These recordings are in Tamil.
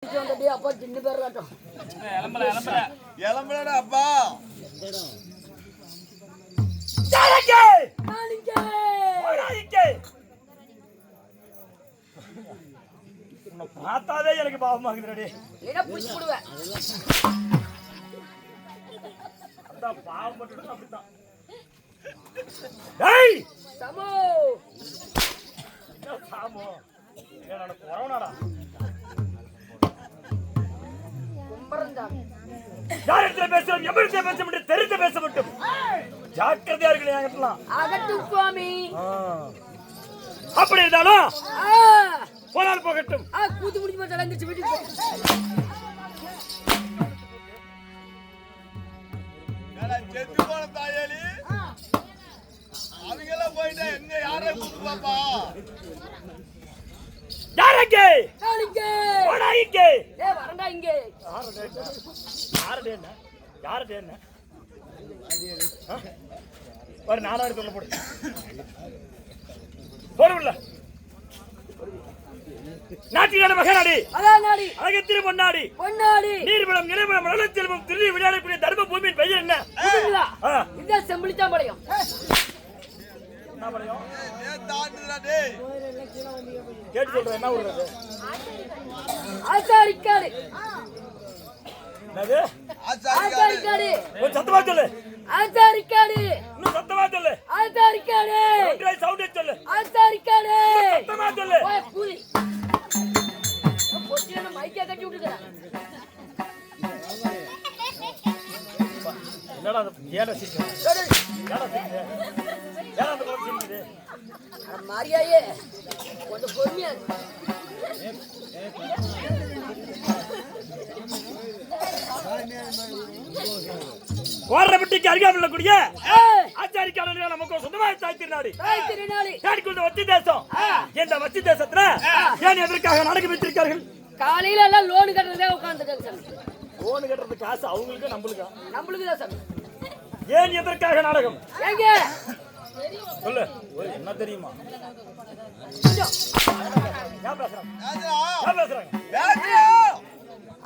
அப்பா சின்ன பேர் காட்டும் அப்பா பார்த்தாலே எனக்கு பாவமாகுது. என்ன புடிச்சு விடுவேன் பாவம் மட்டும் அப்படித்தான். சமோ சாமோ கொரோனாடா யாரிடத்துல பேசுவோம் எவ்விடத்தில் பேச மட்டும் தெரிந்து பேச மட்டும் ஜாக்கிரதையா இருக்கு என்கிட்டலாம். அகட்டும் சுவாமி. அப்படி இருந்தாலும் போனால் போகட்டும். கூத்து முடிச்சு மட்டும் அலங்கிச்சு வீட்டுக்கு செத்து போன தாயாளி அவங்க எல்லாம் போயிட்டா எங்க யாரை கூப்பிட்டு பாப்பா யாரங்கே இங்கே வரண்டா இங்கே யாரு என்ன ஒரு 4000 சொல்ல போடு போடுல நாட்டினாடு மகனாடி அதானாடி அழகத்திரு பொன்னாடி நீர்வளம் நிலவளம் வளர்ச்செல்வம் திருநி விளையாடக்கூடிய தர்ம பூமியின் பெயர் என்ன? இந்த செம்பிளித்தான் பழையம் கேட்டு சொல்றேன். என்ன ஊர்றது? ஆசாரிக்காடு. என்னது? ஆசாரிக்காடு. ஒரு சத்தமா சொல்லு. ஆசாரிக்காடு. இன்னும் சத்தமா சொல்லு. ஆசாரிக்காடு. ஒன்றை சவுண்டே சொல்லு. ஆசாரிக்காடு. சத்தமா சொல்லு. ஓய் பூரி. பொட்டில மைக்கே கட்டி விட்டுடா. என்னடா அது ஏடா சிரிக்குது? ஏடா சிரிக்குது? ஏடா அந்த கோல் சிரிக்குது? மாரியாயே கொஞ்சம் பொறுமையா கோரப்பட்டிக்கு அருகாமையில் கூடிய ஆச்சாரிக்காரர்கள் நமக்கு சொந்தமாக தாய்த்திருநாடு தேடிக்கொண்ட வச்சி தேசம். இந்த வச்சி தேசத்துல ஏன் எதற்காக நாடகம் வைத்திருக்கார்கள்? காலையில எல்லாம் லோன் கட்டுறதே உட்கார்ந்துட்டாங்க சாமி. லோன் கட்டுறது காசு அவங்களுக்கு நம்மளுக்கு தான் சாமி. ஏன் எதற்காக நாடகம்? எங்க சொல்லு. என்ன தெரியுமா?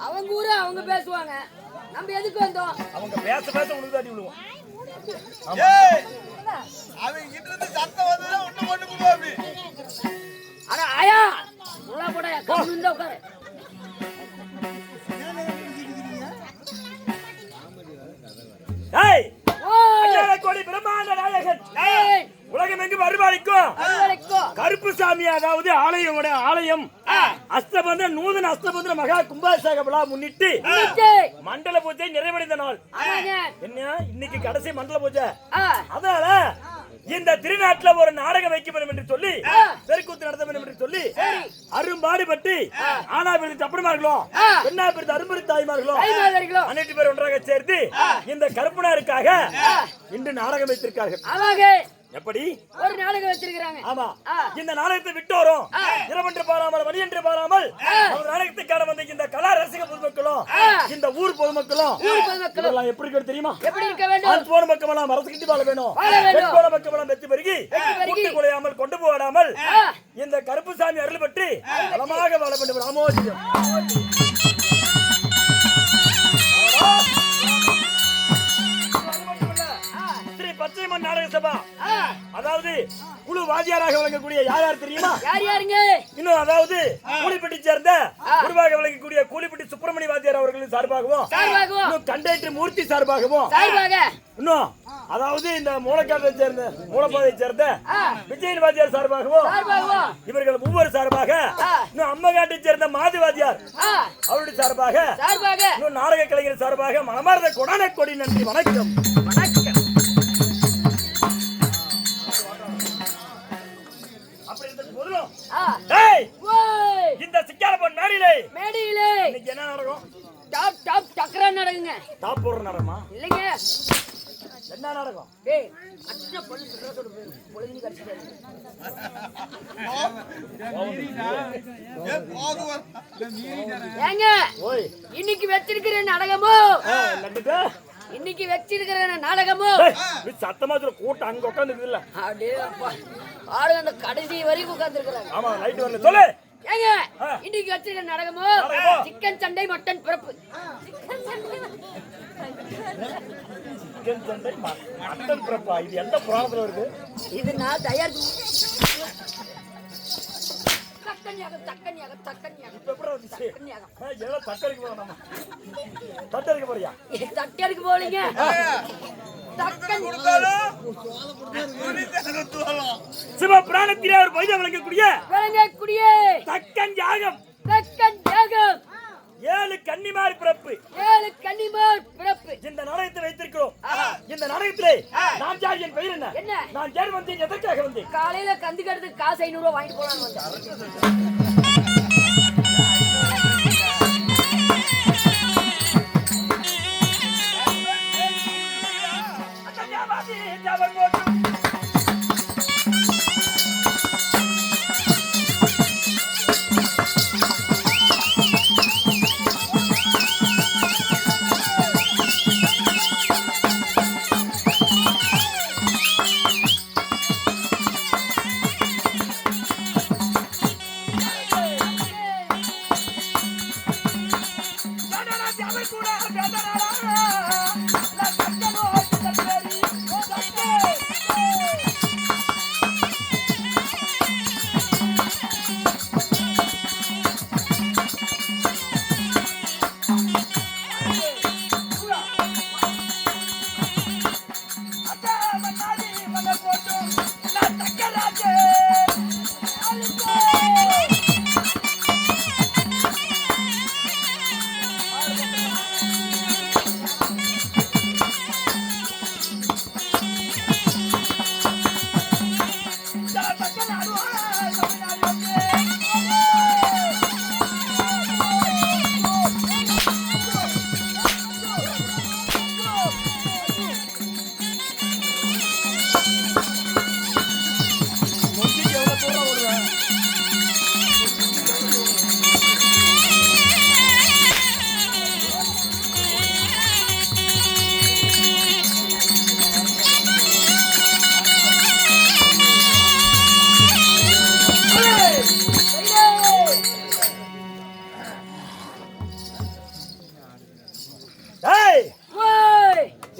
அவங்க ஊரு அவங்க பேசுவாங்க, நம்ம எதுக்கு வந்தோம்? அவங்க பேச பேச உனக்கு தாடி விடுவோம். அவங்க கிட்ட இருந்து சத்தம் வந்தா ஒண்ணு ஒண்ணு போடுவாங்க. அட ஆயா உள்ள போடா கம்முன்னு உட்காரு. ஏய் அண்ணா கோடி பிரம்மாண்ட நாயகன் உலகம் எங்கும் அருள்பாலிக்கும் கருப்பு சாமி, அதாவது ஆலயம் அஸ்தபந்திர நூதன அஸ்தபந்திர மகா கும்பாபிஷேக விழா முன்னிட்டு மண்டல பூஜை நிறைவடைந்த நாள். என்ன இன்னைக்கு கடைசி மண்டல பூஜை. அதனால இந்த திருநாட்டுல ஒரு நாடகம் வைக்க வேண்டும் என்று சொல்லி தெருக்கூத்து நடத்த வேண்டும் என்று சொல்லி அரும்பாடுபட்டு ஆனா பிரித்து தப்பமார்களும் பெண்ணா பிரித்து அரும்பரி தாய்மார்களும் அனைத்து பேர் ஒன்றாக சேர்ந்து இந்த கருப்பனாருக்காக இன்று நாடகம் வைத்திருக்கார்கள். எப்படி ஒரு நாடகம் வச்சிருக்காங்க? ஆமா, இந்த நாடகத்தை விட்டோரும் இரவென்று பாராமல் மணி என்று பாராமல் நம்ம நாடகத்துக்கான வந்து இந்த கலா ரசிக பொதுமக்களும் இந்த ஊர் பொதுமக்களும் எல்லாம் எப்படி இருக்க தெரியுமா? எப்படி இருக்க வேண்டும்? போன மக்கள் எல்லாம் மரத்துக்கிட்டு வாழ வேணும். போன மக்கள் எல்லாம் வெற்றி பெருகி குட்டி குலையாமல் கொண்டு போடாமல் இந்த கருப்புசாமி அருள் பெற்று பலமாக வாழ வேண்டும். ராமோஜியம் பச்சைமன் நாடக சபா, அதாவது குழு வாத்தியாராக விளங்கக்கூடிய யார் தெரியுமா? யாருங்க? இன்னும் அதாவது கூலிப்பட்டி சேர்ந்த குருவாக விளங்கக்கூடிய கூலிப்பட்டி சுப்பிரமணிய வாத்தியார் அவர்களின் சார்பாகவும் இன்னும் கண்டக்டர் மூர்த்தி சார்பாகவும் இன்னும் அதாவது இந்த மூலக்காட்டை சேர்ந்த மூலப்பாதை சேர்ந்த விஜயன் வாத்தியார் சார்பாகவும் இவர்கள் ஒவ்வொரு சார்பாக இன்னும் அம்மகாட்டை சேர்ந்த மாதி வாத்தியார் அவருடைய சார்பாக இன்னும் நாடக கலைஞர் சார்பாக மனமார்ந்த கொடான கொடி நன்றி. வணக்கம். இந்த சிக்காரப்பன் மேடையிலே இன்னைக்கு என்ன நடக்கும்? டாப் சக்கர நடக்குங்க. டாப் போடுற நடமா இல்லைங்க. என்ன நடக்கும்? டேய் அச்சா பொண்ணு சுற்றத்தோட பொழுது கடிச்சிட்டாரு. ஏங்க இன்னைக்கு வச்சிருக்கிற நாடகமோ இன்னைக்கு வச்சிருக்கிற நாடகமோ சத்தமா கூட்டம் அங்க உட்கார்ந்து இருக்குல்ல. அடே அப்பா ஆளுங்க அந்த கடைசி வரைக்கும் உட்கார்ந்து இருக்காங்க. ஆமா லைட் வரல சொல்லு. ஏங்க இன்னைக்கு வச்சிருக்க நாடகமோ சிக்கன் சண்டை மட்டன் பிறப்பு. சிக்கன் சண்டை மட்டன் பிறப்பா? இது எந்த புராணத்துல இருக்கு? இது நான் தயார் தக்கன்யாகம் தக்கன்யாகம் தக்கன்யாகம். இப்ப எப்படி வந்துச்சு? ஏதோ தட்டடிக்க போறோம். தட்டடிக்க போறியா? தட்டடிக்க போறீங்க. தக்கன் சிவ பிராணத்திலே ஒரு பைதம் விளங்கக்கூடிய தக்கன் யாகம். தக்கன் யாகம் 7 கன்னிமார் பிறப்பு. 7 கன்னிமார் பிறப்பு. இந்த நாடகத்தை வைத்திருக்கிறோம். இந்த நாடகத்திலே நான் யார், என் பெயர் என்ன, நான் யார் வந்தேன், எதற்காக வந்தேன்? காலையில கந்து கட்டுறதுக்கு காசு 500 ரூபாய் வாங்கிட்டு போலான்னு வந்தேன்.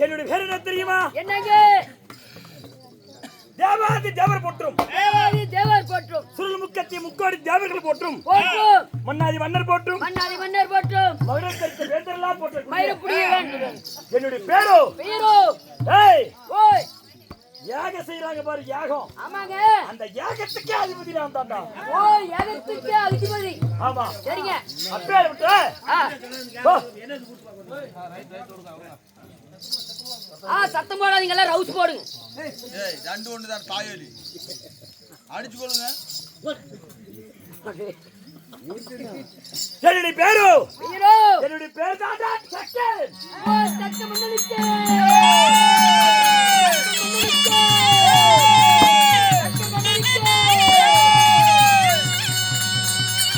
என்னுடைய பேர் என்ன தெரியுமா? என்னங்க? தேவாதி தேவர் போற்றும். தேவாதி தேவர் போற்றும். சுருள் முக்கத்தி முக்கோடி தேவர்கள் போற்றும். போற்றும். மன்னாதி மன்னர் போற்றும். மன்னாதி மன்னர் போற்றும். மதுரைக்கு வேந்தரெல்லாம் போற்றும். மயிரப்புடியவன். என்னுடைய பேரோ பேரோ. ஏய் ஓய் யாக செய்றாங்க பாரு, யாகம். ஆமாங்க. அந்த யாகத்துக்கே அதிபதி நான் தான்டா. ஓய் யாகத்துக்கே அதிபதி. ஆமா சரிங்க. அப்பே விட்டு சத்தம் போடாதீங்க, எல்லாம் ரவுஸ் போடுங்க. ஏய் ரெண்டு ஒண்ணு தான் தாயலி. அடிச்சு கொள்ளுங்க. என்னுடைய பேரோ பேரோ. என்னுடைய பேர் தான்டா சக்கன். ஓ சக்க மண்டலிக்கே.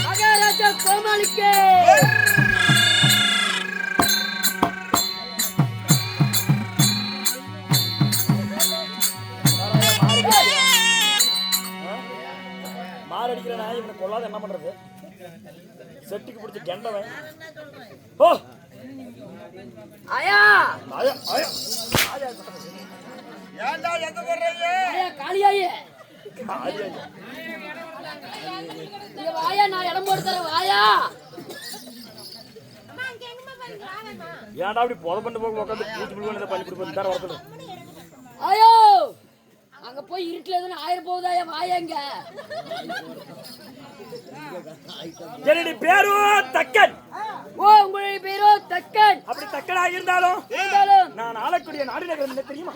மகாராஜா கோமாளிக்கே. மாரடிக்கிற நாய் இவனை கொள்ளாத என்ன பண்றது? செட்டுக்கு பிடிச்ச கெண்டவன். ஓ ஆயா ஆயா ஆயா ஏன்டா எங்க போறீங்க? ஆயா காளியாயே. இங்க வாயா, நான் இடம் போட்டு தரேன் வாயா. ஏன்டா அப்படி போத பண்ண போக உட்காந்து பூச்சி புழுவனை பண்ணி கொடுப்பது தர வரது? ஐயோ அங்க போய் இருட்டுல எதுன்னு 1000 போகுதாயா வாயாங்க. என்னுடைய பேரு தக்கன். ஓ உங்களுடைய பேரோ தக்கன். அப்படி தக்கனாக இருந்தாலும் நான் ஆளக்கூடிய நாடு நகரம் என்ன தெரியுமா?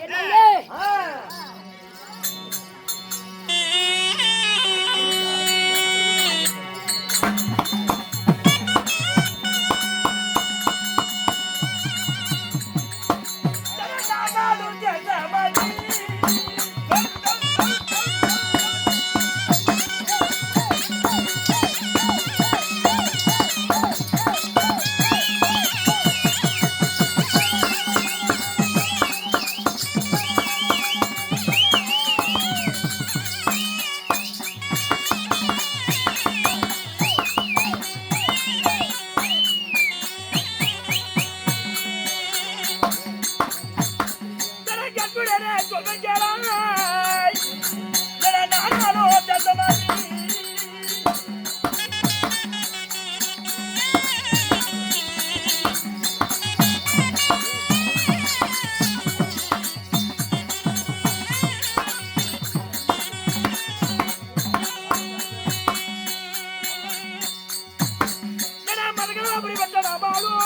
அப்படிப்பட்ட நாமாலும்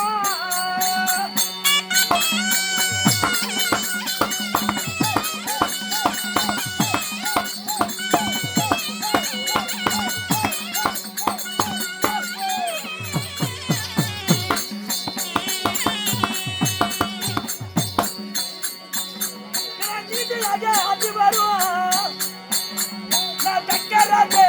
அது வரும் நான் தக்கராதே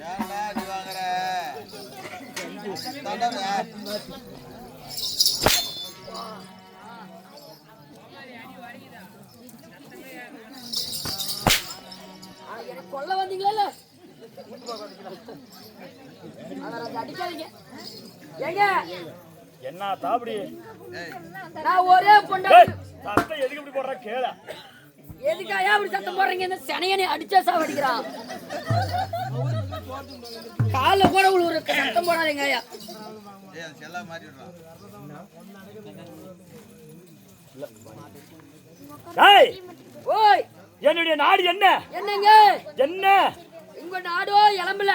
ஏன்டா நீ வாங்குற தடவை கொல்ல வந்தீங்களா அடிக்காதீங்க ஏங்க என்ன தாபடி நான் ஒரே பொண்ணு சத்தம் எதுக்கு இப்படி போடுற கேள எதுக்காயா அப்படி சத்தம் போடுறீங்க இந்த சனையனை அடிச்சா சாவடிக்கிறான் கால கூட ஒரு சத்தம் போடாதீங்க ஐயா செல்லா மாட்டி விடுறான் டேய் ஓய் என்னுடைய நாடு என்ன என்னங்க என்ன உங்க நாடோ இளம்பல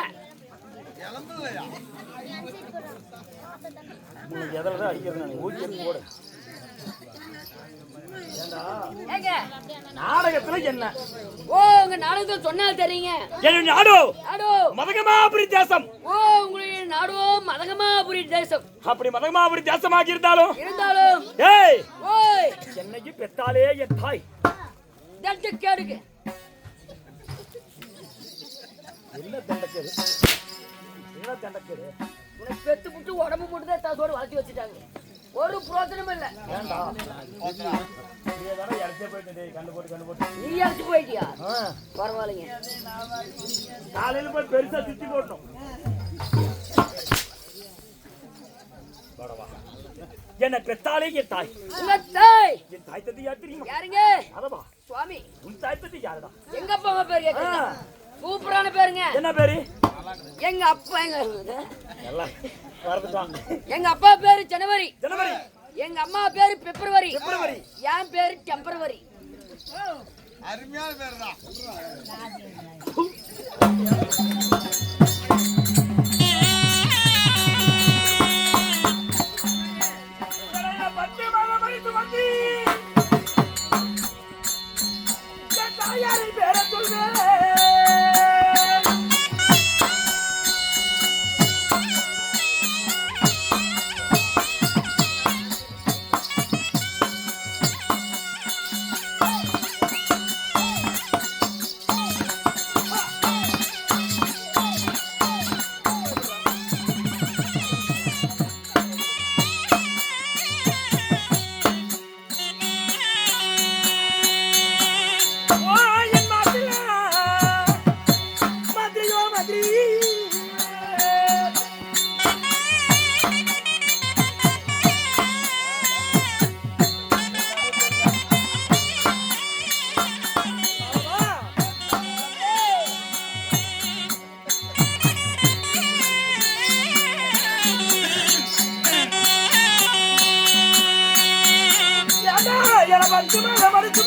கிளம்பலையா உங்களுக்கு எதில் தான் அடிக்கிறது நான் ஊக்கி போடு ஏங்க நாடகத்துல என்ன ஓ உங்க நாடகத்துல சொன்னா தெரியுங்க என்னுடைய நாடு நாடோ மதகமாபுரி தேசம் ஓ உங்களுடைய நாடோ மதகமாபுரி தேசம் அப்படி மதகமாபுரி தேசமாக இருந்தாலும் ஏய் ஓய் என்னைக்கு பெத்தாலே என் தாய் தட்டு கேடுக்கு என்ன தண்டக்கேடு என்ன தண்டக்கேடு உனக்கு பெத்து புட்டு உடம்பு போட்டு தோடு வளர்த்தி வச்சுட்டாங்க ஒரு பிரோஜனமும் இல்ல வேண்டாம் நீ தானே இறச்சே போயிட்டு கண்டு போட்டு நீ அழைச்சு போயிட்டியா பரவாயில்லைங்க காலையில போய் பெருசா சுத்தி போட்டோம் என்ன பெத்தாலே என் தாய் உங்க தாய் என் தாய் தந்தை யார் தெரியுமா யாருங்க அதவா சுவாமி உன் தாய் தந்தை யாருடா எங்க அப்பா அம்மா பேரு கேக்குறீங்க சூப்பரான பேருங்க என்ன பேரு எங்க அப்பா எங்க இருக்குது எல்லாம் மறந்துட்டான் எங்க அப்பா பேரு ஜனவரி ஜனவரி எங்க அம்மா பேரு பிப்ரவரி பிப்ரவரி என் பேரு டெம்பரவரி அருமையான பேர் தான் பச்சை மலை மடித்து வந்து என் தாயாரின் பேரை சொல்வேன் என் மாப்பிள்ளை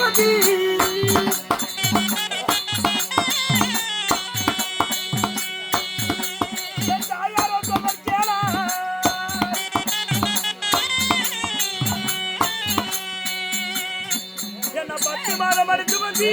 பசுமதி தாயாரோ சொல்ல கேளா என்ன 10 மாதம் அடிச்சு வந்து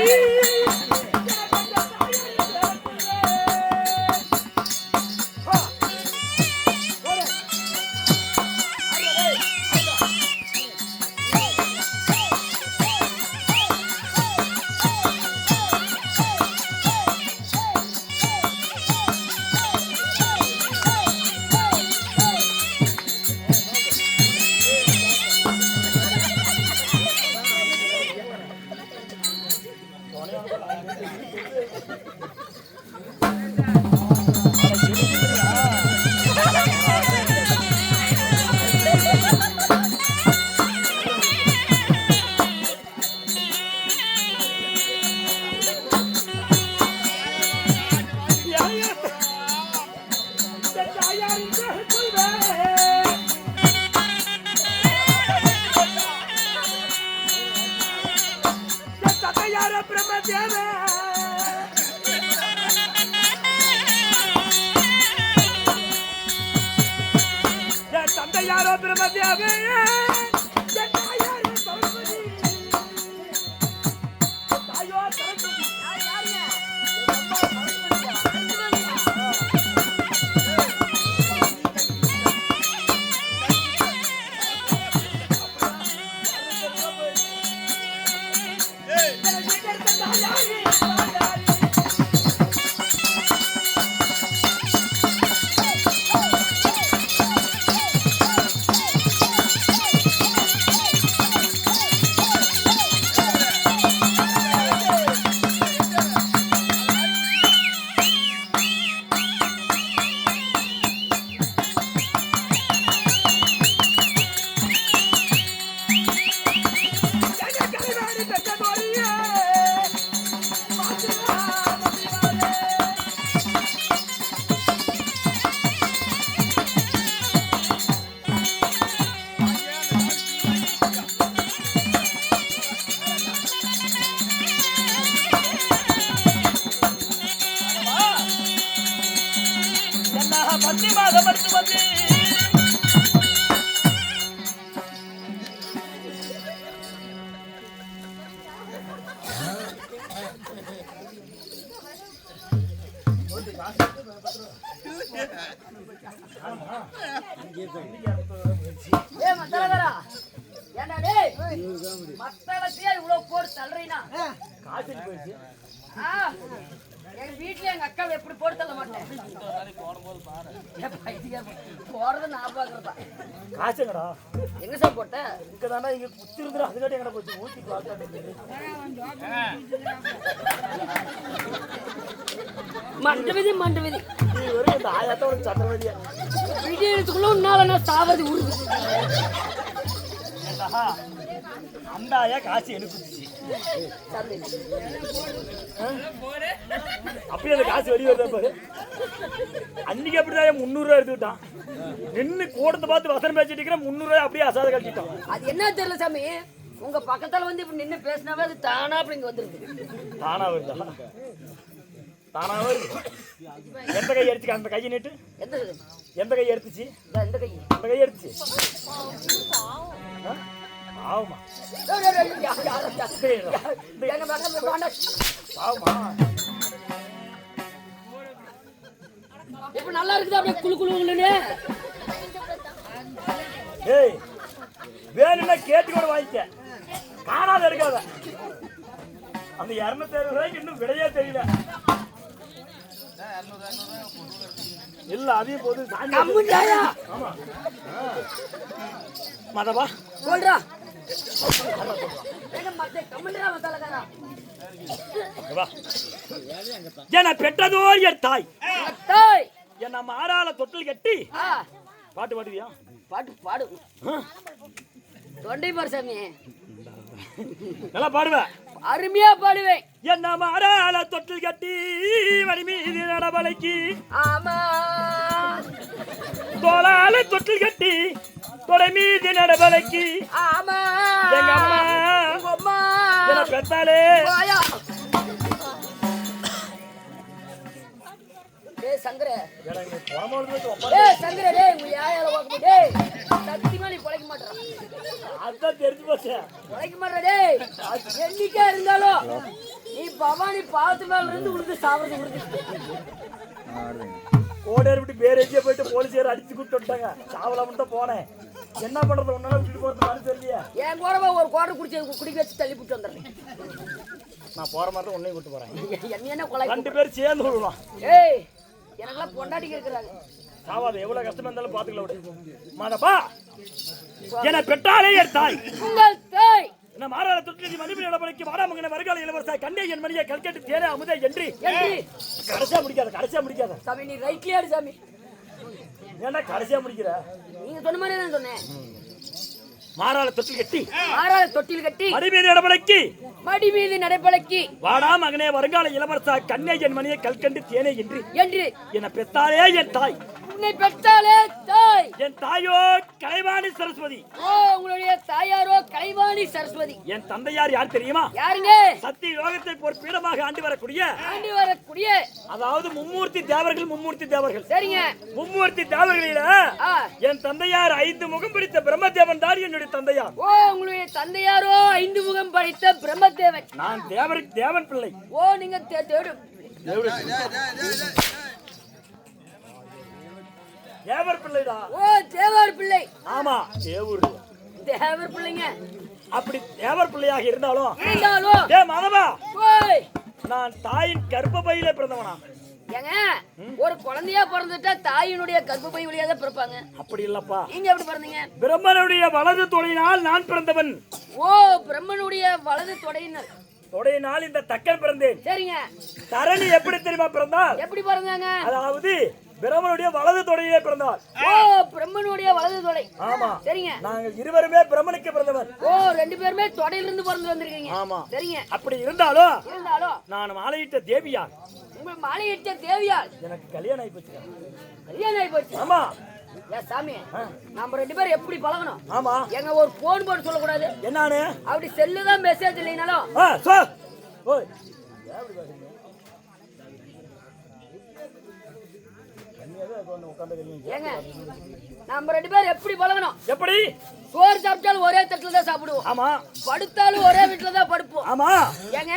தந்தையாரோ பிரம்மதேவே எங்க வீட்டுல எங்க அக்கா எப்படி போட்டு தள்ள மாட்டேன் போறது நான் பாக்குறதா காசுங்கடா எங்க சார் போட்ட இங்கதானே இங்க குத்தி இருந்துரும் அதுக்காட்டி எங்கட போச்சு ஊத்தி மண்டவிதி மண்டவிதி நீ வெறும் இந்த ஆயாத்தோட சத்திரவதியா வீடியோ எடுத்துக்குள்ள உன்னால நான் சாவது உருது அந்த ஆயா காசு எனக்கு அப்படியே அந்த காசு வெளியே வருதா பாரு அன்னைக்கு அப்படிதான் 300 ரூபாய் எடுத்துக்கிட்டான் நின்று கூடத்தை பார்த்து வசனம் பேசிட்டு இருக்கிறேன் 300 ரூபாய் அப்படியே அசாத கழிச்சிட்டான் அது என்ன தெரியல சாமி உங்க பக்கத்துல வந்து இப்படி நின்று பேசினாவே அது தானா அப்படிங்க வந்துருக்கு தானா வருதா தானா வருது எந்த கை எடுத்துக்க அந்த கையை நீட்டு எந்த கை எடுத்துச்சு இந்த கை அந்த கை எடுத்துச்சு ஆமா இப்ப நல்லா இருக்குது அப்படியே குழு குழுன்னு ஏய் வேணும்னா கேட்டு கூட வாங்கிக்க காணாத இருக்காத அந்த 260 ரூபாய்க்கு இன்னும் விடையே தெரியல இல்ல அதையும் போது ஆமா மதவா சொல்றா என பெற்றதோர் என் தாய் என்ன மாறால தொட்டில் கட்டி பாட்டு பாடுவியா பாட்டு பாடு தொண்டை பாரு சாமி நல்லா பாடுவேன் அருமையா பாடுவேன் என்ன மாறால தொட்டில் கட்டி வழி மீது நடவலைக்கு ஆமா தோளால தொட்டில் கட்டி தொலை மீது நடவலைக்கு ஆமா எங்க அம்மா என்ன பெத்தாலே வாயா. டேய் சங்கரே, எனக்கு புறமொழி டேய் சங்கரே, டேய் உங்க யாயால வாக்கு டேய். சத்தியமா நீ பொழைக்க மாட்டற. அதான் தெரிஞ்சு போச்சு. பொழைக்க மாட்டற டேய். என்னைக்கா இருந்தாலும் நீ பவானி பாலத்து மேல இருந்து உளுந்து சாவறது உளுந்து. கோடேர் விட்டு பேரேஜியா போயிட்டு போலீஸார் அடிச்சு கூட்டு வந்துட்டாங்க. சாவலாம தான் போனேன். என்ன பண்றது உன்னால விட்டுட்டு போறது மாதிரி தெரியல. என் கூடவா ஒரு குவார்டர் குடிக்க வச்சு தள்ளி விட்டு வந்துடுறேன். நான் போற மாதிரி உன்னையும் கூட்டு போறேன். என்ன என்ன கொலை 2 பேரும் சேர்ந்து விடுவோம். ஏய் எனக்கெல்லாம் பொண்டாட்டிக்கு இருக்கிறாங்க. சாவாது எவ்வளவு கஷ்டமா இருந்தாலும் பாத்துக்கலாம் விடு. மாதப்பா என பெற்றாலே என் தாய். உங்கள் தாய் என்ன மாறாத துட்டி மணிமணி இடப்படைக்கு வாடாமங்கன வருகால இளவரசா கண்டே என் மணியை கல்கட்டு தேரே அமுதே என்று கடைசியா முடிக்காத சாமி நீ ரைட்லயே ஆடு சாமி. ஏன்னா கடைசியா முடிக்கிற நீங்க சொன்ன மாதிரி தான் சொன்னேன். மாறாத தொட்டில் கட்டி மாறாத தொட்டில் கட்டி மணிமீது இடப்படைக்கு மடி மீது நடைபழக்கி வாடா மகனே வருகால இளவரசா கண்ணே என் மணியை கல்கண்டு தேனே என்று என பெற்றாலே என் தாய். உன்னை பெற்றாலே தாய். என் தாயோ கலைவாணி சரஸ்வதி. ஓ உங்களுடைய தாயாரோ கலைவாணி சரஸ்வதி. என் தந்தையார் யார் தெரியுமா? யாருங்க? சத்திய யோகத்தை போர் பீடமாக ஆண்டு வரக்கூடிய அதாவது மும்மூர்த்தி தேவர்கள். சரிங்க. மும்மூர்த்தி தேவர்களில என் தந்தையார் 5 முகம் பிடித்த பிரம்மதேவன் தான் என்னுடைய தந்தையார். ஓ உங்களுடைய தந்தையாரோ 5 முகம் படைத்த பிரம்மதேவன். நான் தேவன் பிள்ளை. ஓ நீங்க தேவர் பிள்ளைடா. ஓ தேவர் பிள்ளை. ஆமா தேவர் பிள்ளைங்க. அப்படி தேவர் பிள்ளையாக இருந்தாலும் மாதவா நான் தாயின் கர்ப்பப்பையில பிறந்தவனா? ஏங்க ஒரு குழந்தையா பிறந்துட்டா தாயினுடைய கர்ப்பப்பை வழியா தான் பிறப்பாங்க. அப்படி இல்லப்பா. நீங்க எப்படி பிறந்தீங்க? பிரம்மனுடைய வலது தொடையினால் நான் பிறந்தவன். ஓ பிரம்மனுடைய வலது தொடையினால் இந்த தக்கன் பிறந்தேன். சரிங்க. தரணி எப்படி தெரியுமா பிறந்தாள்? எப்படி பிறந்தாங்க? அதாவது பிரம்மனுடைய வலது தொடையிலே பிறந்தாள். ஓ பிரம்மனுடைய வலது தொடை. ஆமா. சரிங்க. நாங்கள் இருவருமே பிரம்மனுக்கு பிறந்தவர். ஓ 2 பேருமே தொடையில இருந்து பிறந்து வந்திருக்கீங்க. ஆமா. சரிங்க. அப்படி இருந்தாலும் நான் மாலையிட்ட தேவியார். உங்க மாலையிட்ட தேவியார் எனக்கு கல்யாணம் ஆகி போச்சு. கல்யாணம் ஆகி போச்சு? ஆமா. ஏ சாமி நம்ம 2 பேரும் எப்படி பழகணும்? ஆமா. எங்க ஒரு போன் போட்டு சொல்ல கூடாது. என்னானே? அப்படி செல்லு தான் மெசேஜ் இல்லைனாலும் ஓய் ஏங்க நம்ம 2 பேரும் எப்படி பழகணும்? எப்படி? சோறு சாப்பிட்டாலும் ஒரே தட்டுல தான் சாப்பிடுவோம். ஆமா. படுத்தாலும் ஒரே வீட்டுல தான் படுப்போம். ஆமா. ஏங்க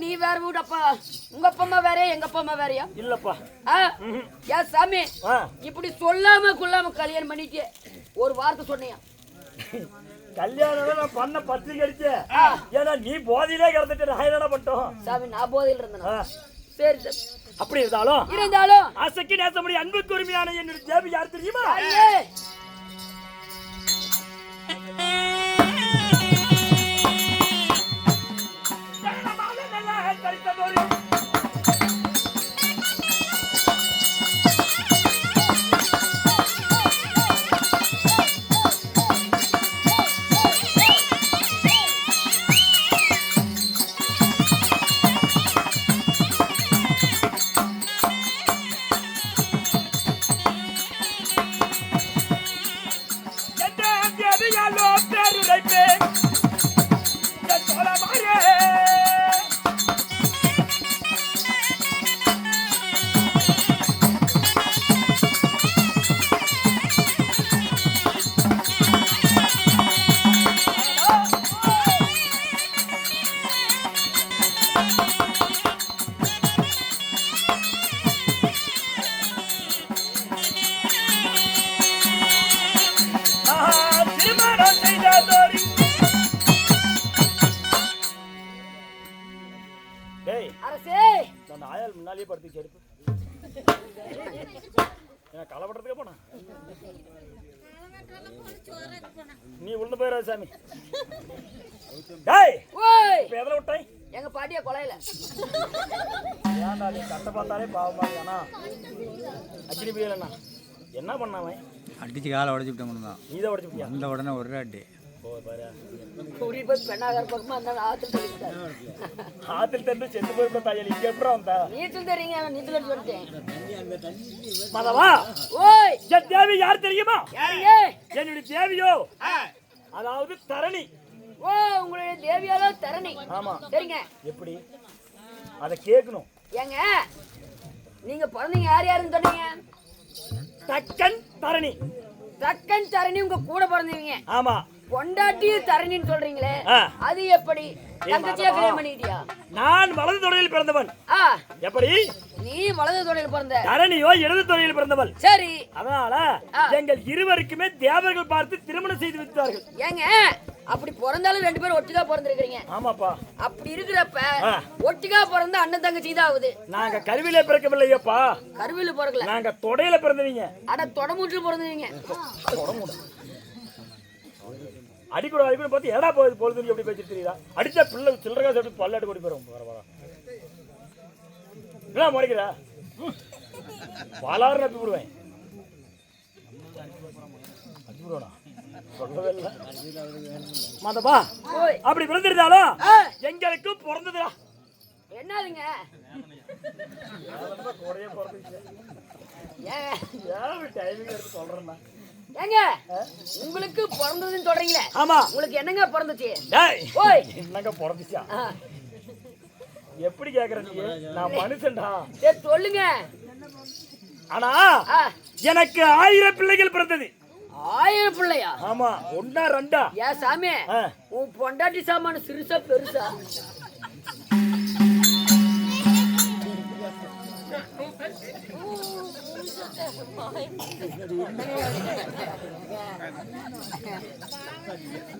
நீ வேற வீடு. அப்பா உங்க அப்பா அம்மா வேற எங்க அப்பா அம்மா வேறயா? இல்லப்பா. ஏ சாமி இப்படி சொல்லாம கொள்ளாம கல்யாணம் பண்ணிட்டு ஒரு வார்த்தை சொன்னியா? கல்யாணம் நான் பண்ண பத்திரிக்கை அடிச்சு. ஏன்னா நீ போதையிலே கிடந்துட்டு நான் என்ன பண்ணிட்டோம்? சாமி நான் போதையில் இருந்தேன். சரி சரி. அப்படி இருந்தாலும் ஆசைக்கு நேசமுடைய அன்புக்கு உரிமையான என்னுடைய தேவி யார் தெரியுமா? முன்னாலே படுத்து செருப்பு களப்பட்டுறதுக்கு போனா நீ உள்ள போயிடா சாமி. எதில் விட்டாய்? எங்க பாட்டிய கொலையில. ஏன்டா நீ கட்ட பார்த்தாலே பாவமா ஆனா அக்னி புயலண்ணா என்ன பண்ணாவன்? அடிச்சு காலை உடச்சு விட்டோம். நீ தான் உடச்சு அந்த உடனே ஒரு அடி ஆத்தில் தந்து செத்து போயிருப்ப தாயல் இங்க எப்படி வந்தா? நீச்சல் தெரியுங்க, நீச்சல் அடிச்சு வந்துட்டேன். மதவா ஓய் என் தேவி யார் தெரியுமா? யாருங்க? என்னுடைய தேவியோ அதாவது தரணி. ஓ உங்களுடைய தேவியால தரணி. ஆமா. சரிங்க. எப்படி அத கேட்கணும்? ஏங்க நீங்க பிறந்தீங்க யார் யாருன்னு சொன்னீங்க? தக்கன் தரணி. தக்கன் தரணி உங்க கூட பிறந்தீங்க. ஆமா. பொண்டாட்டியும் தரணின்னு சொல்றீங்களே, அது எப்படி? தங்கச்சியா கல்யாணம் பண்ணிட்டியா? நான் வலது தொடையில் பிறந்தவன். எப்படி? நீ வலது தொடையில் பிறந்த, தரணியோ இடது தொடையில் பிறந்தவள். சரி. அதனால எங்கள் இருவருக்குமே தேவர்கள் பார்த்து திருமணம் செய்து வைத்தார்கள். ஏங்க அப்படி பிறந்தாலும் ரெண்டு பேரும் ஒட்டுக்கா பிறந்திருக்கீங்க. ஆமாப்பா. அப்படி இருக்கிறப்ப ஒட்டுக்கா பிறந்த அண்ணன் தங்கச்சி தான் ஆகுது. நாங்க கருவில பிறக்கவில்லையப்பா. கருவில பிறக்கல, நாங்க தொடையில பிறந்தவங்க. அட தொடமுற்று பிறந்தவங்க. அடிக்கூட அடிக்கூட பார்த்து எடா போகுது பொழுது எப்படி பேசிட்டு தெரியுதா? அடிச்சா பிள்ளை சில்லறகா சாப்பிட்டு பல்லாட்டு கொடி போறோம். வர வர என்ன முறைக்கிற பாலாறு நப்பி விடுவேன். சொல்லவே இல்லை மாதப்பா. அப்படி பிறந்திருந்தாலும் எங்களுக்கு பிறந்ததுடா. என்னதுங்க டைமிங் எடுத்து சொல்றேன்னா ஏங்க உங்களுக்கு பிறந்ததுன்னு சொல்றீங்களே? ஆமா. உங்களுக்கு என்னங்க பிறந்துச்சு? ஓய் என்னங்க பிறந்துச்சா? எப்படி கேக்குற நீ? நான் மனுஷன்டா. சரி சொல்லுங்க. ஆனா எனக்கு 1000 பிள்ளைகள் பிறந்தது. 1000 பிள்ளையா? ஆமா. ஒண்ணா ரெண்டா? ஏன் சாமி உன் பொண்டாட்டி சாமான சிறுசா பெருசா?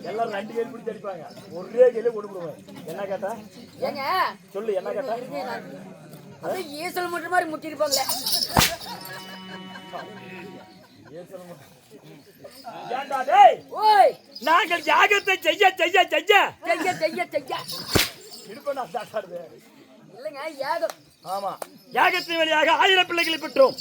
எல்லாரும் 2 கேள்வி பிடிச்சி அடிப்பாங்க. ஒரே கேள்வி கொடுக்குறோம். என்ன கேட்டா? ஏங்க சொல்லு என்ன கேட்டா? அது ஈசல் முட்டு மாதிரி முட்டிருப்பாங்களே. ஏண்டா டேய்? ஓய் நாங்கள் யாகத்தை செய்ய செய்ய செய்ய செய்ய செய்ய செய்ய இருப்பேன் நான் சாட்டாடுது. இல்லைங்க யாகம். ஆமா. யாகத்தின் வழியாக 1000 பிள்ளைகளை பெற்றோம்.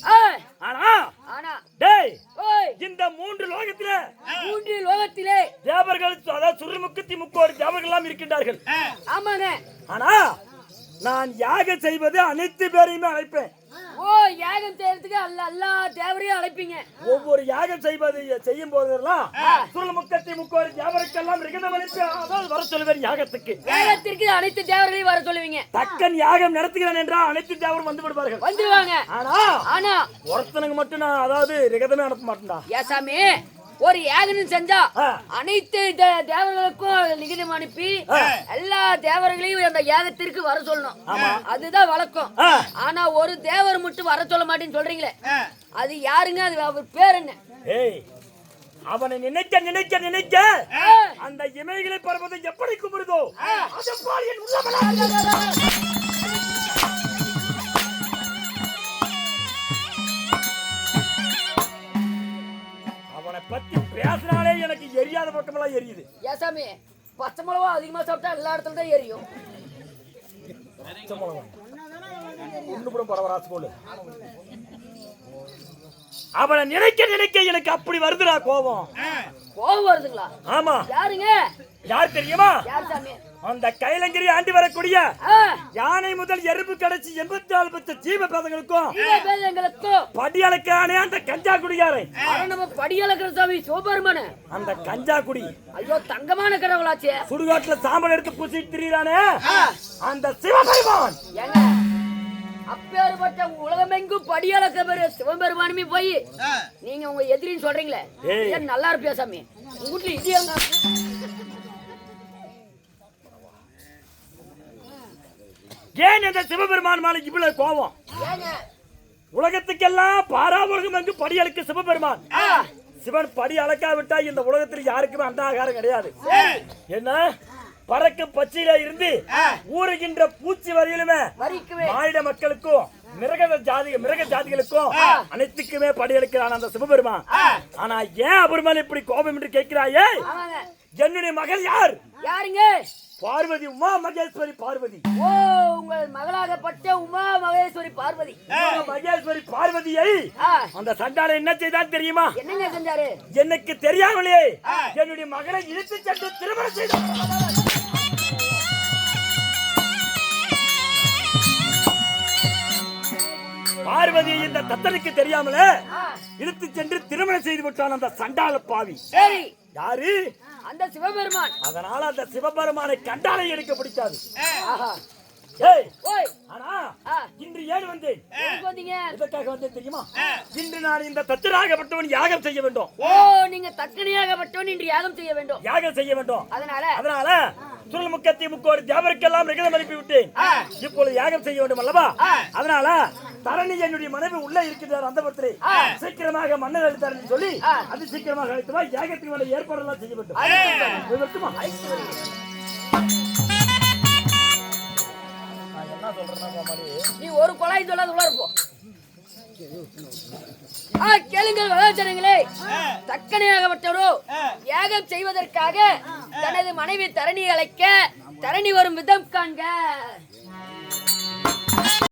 ஆனா ஆனா டேய் ஓய் இந்த 3 லோகத்திலே 3 லோகத்திலே தேவர்கள் அதாவது சுருமுக்குத்தி முக்கோடி தேவர்கள் எல்லாம் இருக்கின்றார்கள். ஆமாங்க. ஆனா நான் யாகம் செய்வது அனைத்து பேரையுமே அழைப்பேன். ஓ யாகம் செய்யறதுக்கு எல்லா தேவரையும் அழைப்பீங்க. ஒவ்வொரு யாகம் செய்யும் போதெல்லாம் சுருமுக்கத்தி முக்கோடி தேவருக்கெல்லாம் அதாவது வர சொல்லுவேன். யாகத்திற்கு அனைத்து தேவர்களையும் வர சொல்லுவீங்க. தக்கன் யாகம் நடத்துகிறேன் என்றால் அனைத்து தேவரும் வந்து விடுவார்கள். வந்துருவாங்க. ஆனா ஒருத்தனுக்கு மட்டும் நான் அதாவது ரிகதமே அனுப்ப மாட்டேன்டா. ஏசாமி ஒரு யாகம் செஞ்சா அனைத்து தேவர்களுக்கும் லிகிதம் அனுப்பி எல்லா தேவர்களையும் அந்த யாகத்திற்கு வர சொல்லணும். அதுதான் வழக்கம். ஆனா ஒரு தேவர் மட்டும் வர சொல்ல மாட்டேன்னு சொல்றீங்களே, அது யாருங்க? அது அவர் பேர் என்ன? அவனை நினைக்க நினைக்க நினைக்க அந்த இமைகளை பரப்பதை எப்படி கும்பிடுதோ அதுபோல் என் உள்ளமலா. பத்தி பேசினாலே எனக்கு எரியாத பக்கமெல்லாம் எரியுது. ஏசாமி பச்சை மிளகா அதிகமா சாப்பிட்டா எல்லா இடத்துல தான் எரியும். பச்சை மிளகா ஒண்ணுபுறம் பரவராசு போல. அவனை நினைக்க நினைக்க எனக்கு அப்படி வருதுடா கோபம். கோபம் வருதுங்களா? ஆமா. யாருங்க? யார் தெரியுமா? யார் சாமி? அந்த கைலங்கிரி ஆண்டி வரக்கூடிய யானை முதல் எறும்பு கடைசி 84 பத்து ஜீவ பேதங்களுக்கும் படியளக்கானே அந்த கஞ்சா குடியாரை. நம்ம படியளக்கிற சாமி சிவபெருமான அந்த கஞ்சா குடி. ஐயோ தங்கமான கடவுளாச்சே. சுடுகாட்டுல சாம்பல் எடுத்து பூசிட்டு திரியிறானே அந்த சிவபெருமான். ஏங்க அப்பேற்பட்ட உலகமெங்கும் படியளக்க சிவபெருமானுமே போய் நீங்க உங்க எதிரின்னு சொல்றீங்களே, நல்லா இருப்பியா சாமி? உங்க வீட்டுல இடியாங்க. ஏன் இந்த சிவபெருமான் மேல இவ்வளவு கோபம்? உலகத்துக்கெல்லாம் பாரா உலகம் எங்கு படி அளக்க சிவபெருமான். சிவன் படி அளக்காவிட்டா இந்த உலகத்தில் யாருக்குமே அந்த ஆகாரம் கிடையாது. என்ன பறக்கும் பச்சையில இருந்து ஊறுகின்ற பூச்சி வரையிலுமே மானிட மக்களுக்கும் மிருக ஜாதிகளுக்கும் அனைத்துக்குமே படி அளக்கிறான் அந்த சிவபெருமான். ஆனா ஏன் அபெருமான் இப்படி கோபம் என்று கேட்கிறாயே? என்னுடைய மகள் யார்? யாருங்க? பார்வதி, உமா மகேஸ்வரி பார்வதி. ஓ உங்கள் மகளாகப்பட்ட உமா மகேஸ்வரி பார்வதி. மகேஸ்வரி பார்வதியை அந்த சண்டாளன் என்ன செய்தான் தெரியுமா? என்னங்க செஞ்சாரு? எனக்கு தெரியாமலே என்னுடைய மகளை இழுத்து சென்று திருமணம் செய்தார். பார்வதியை இந்த தத்தனுக்கு தெரியாமலே இழுத்து சென்று திருமணம் செய்து விட்டான் அந்த சண்டாள பாவி. யாரு? அந்த சிவபெருமான். அதனால அந்த சிவபெருமானை கண்டாலே எனக்கு பிடிக்காது. ஆஹா. ஏய் ஓய். ஆனா ஆ. இன்று ஏன் வந்தேன்? எதுக்கு வந்தீங்க? எதற்காக வந்தேன் தெரியுமா? இன்று நான் இந்த தத்தராகப்பட்டவன் யாகம் செய்ய வேண்டும். ஓ, நீங்க தக்கனையாகப்பட்டவன் இன்று யாகம் செய்ய வேண்டும். யாகம் செய்ய வேண்டும். அதனால சுருள் முக்கத்தி முக்கோடி தேவருக்கெல்லாம் மிகுதம் அனுப்பி விட்டேன். இப்பொழுது யாகம் செய்ய வேண்டும் அல்லவா? அதனால தரணி என்னுடைய மனைவி உள்ள இருக்கிறார் அந்த பத்திரை சீக்கிரமாக மன்னர் அழைத்தார் சொல்லி அது சீக்கிரமாக அழைத்து வா. யாகத்துக்கு வேண்டிய ஏற்பாடெல்லாம் செய்ய வேண்டும். என்ன சொல்றேன் நீ ஒரு கொலாய் சொல்லாத உள்ள இருப்போம். கேளுங்கள் வகாச்சரங்களே, தக்கனையாகப்பட்டவரோ யாகம் செய்வதற்காக தனது மனைவி தரணி அழைக்க தரணி வரும் விதம் காண்க.